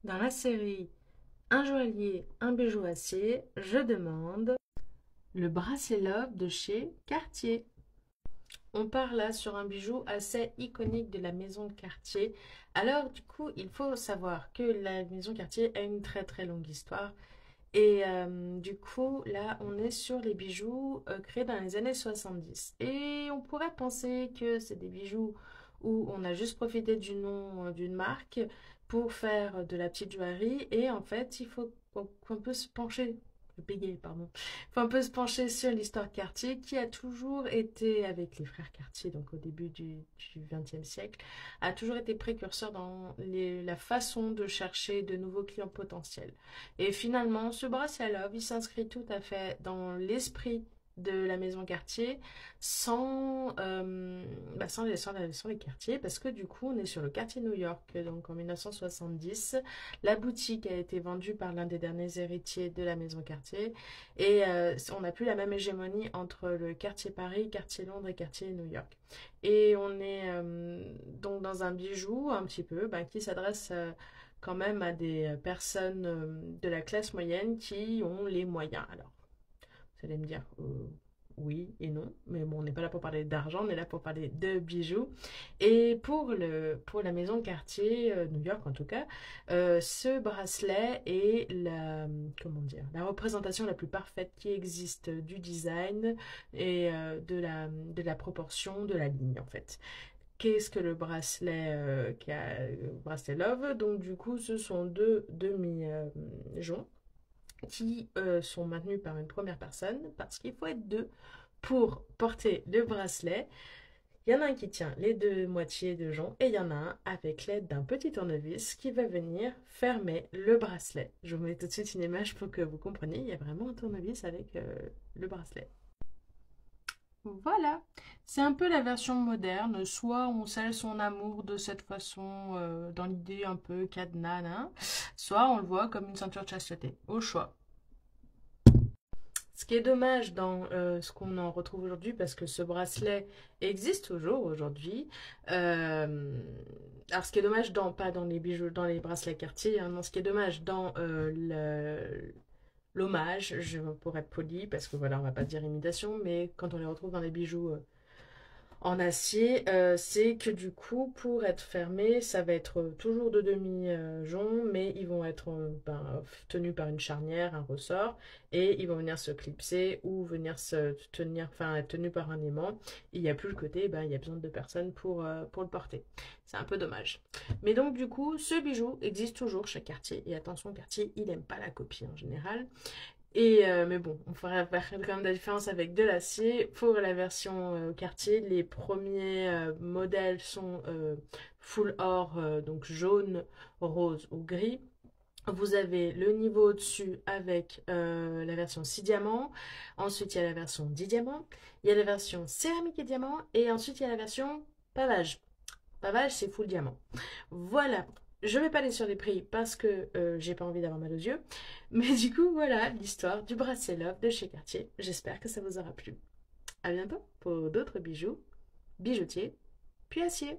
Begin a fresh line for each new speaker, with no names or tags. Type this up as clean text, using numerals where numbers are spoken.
Dans la série Un joaillier, un bijou acier, je demande le bracelet Love de chez Cartier. On part là sur un bijou assez iconique de la maison de Cartier. Alors du coup, il faut savoir que la maison Cartier a une très très longue histoire. Et du coup, là, on est sur les bijoux créés dans les années 70. Et on pourrait penser que c'est des bijoux où on a juste profité du nom d'une marque pour faire de la petite joaillerie. Et en fait, il faut qu'on peut se pencher, bégayer, pardon. Il faut un peu se pencher sur l'histoire Cartier qui a toujours été, avec les frères Cartier, donc au début du XXe siècle, a toujours été précurseur dans la façon de chercher de nouveaux clients potentiels. Et finalement, ce bracelet Love, il s'inscrit tout à fait dans l'esprit de la maison Cartier sans les quartiers parce que du coup on est sur le quartier New York donc en 1970 la boutique a été vendue par l'un des derniers héritiers de la maison Cartier et on n'a plus la même hégémonie entre le quartier Paris, quartier Londres et quartier New York et on est donc dans un bijou un petit peu qui s'adresse quand même à des personnes de la classe moyenne qui ont les moyens. Alors, vous allez me dire oui et non, mais bon, on n'est pas là pour parler d'argent, on est là pour parler de bijoux. Et pour la maison Cartier, New York en tout cas, ce bracelet est comment dire, la représentation la plus parfaite qui existe du design et de la proportion de la ligne en fait. Qu'est-ce que le bracelet, bracelet Love? Donc du coup, ce sont deux demi-joncs qui sont maintenus par une première personne parce qu'il faut être deux pour porter le bracelet. Il y en a un qui tient les deux moitiés de jonc et il y en a un avec l'aide d'un petit tournevis qui va venir fermer le bracelet. Je vous mets tout de suite une image pour que vous compreniez. Il y a vraiment un tournevis avec le bracelet. Voilà, c'est un peu la version moderne. Soit on scelle son amour de cette façon, dans l'idée un peu cadenas, hein, soit on le voit comme une ceinture de chasteté. Au choix. Ce qui est dommage dans ce qu'on en retrouve aujourd'hui, parce que ce bracelet existe toujours aujourd'hui. euh, alors, ce qui est dommage pas dans les bijoux, dans les bracelets Cartier, hein, non, ce qui est dommage dans l'hommage, pour être poli, parce que voilà, on va pas dire imitation, mais quand on les retrouve dans les bijoux en acier, c'est que du coup, pour être fermé, ça va être toujours de demi-jonc, mais ils vont être tenus par une charnière, un ressort, et ils vont venir se clipser ou venir se tenir, enfin, être tenus par un aimant. Il n'y a plus le côté, il y a besoin de deux personnes pour le porter. C'est un peu dommage. Mais donc, du coup, ce bijou existe toujours chez Cartier. Et attention, Cartier, il n'aime pas la copie en général. Et mais bon, on fera quand même la différence avec de l'acier. Pour la version Cartier, les premiers modèles sont full or, donc jaune, rose ou gris. Vous avez le niveau au-dessus avec la version 6 diamants. Ensuite, il y a la version 10 diamants. Il y a la version céramique et diamant. Et ensuite, il y a la version pavage. Pavage, c'est full diamant. Voilà. Je vais pas aller sur les prix parce que j'ai pas envie d'avoir mal aux yeux. Mais du coup, voilà l'histoire du bracelet Love de chez Cartier. J'espère que ça vous aura plu. À bientôt pour d'autres bijoux, bijoutiers, puis acier.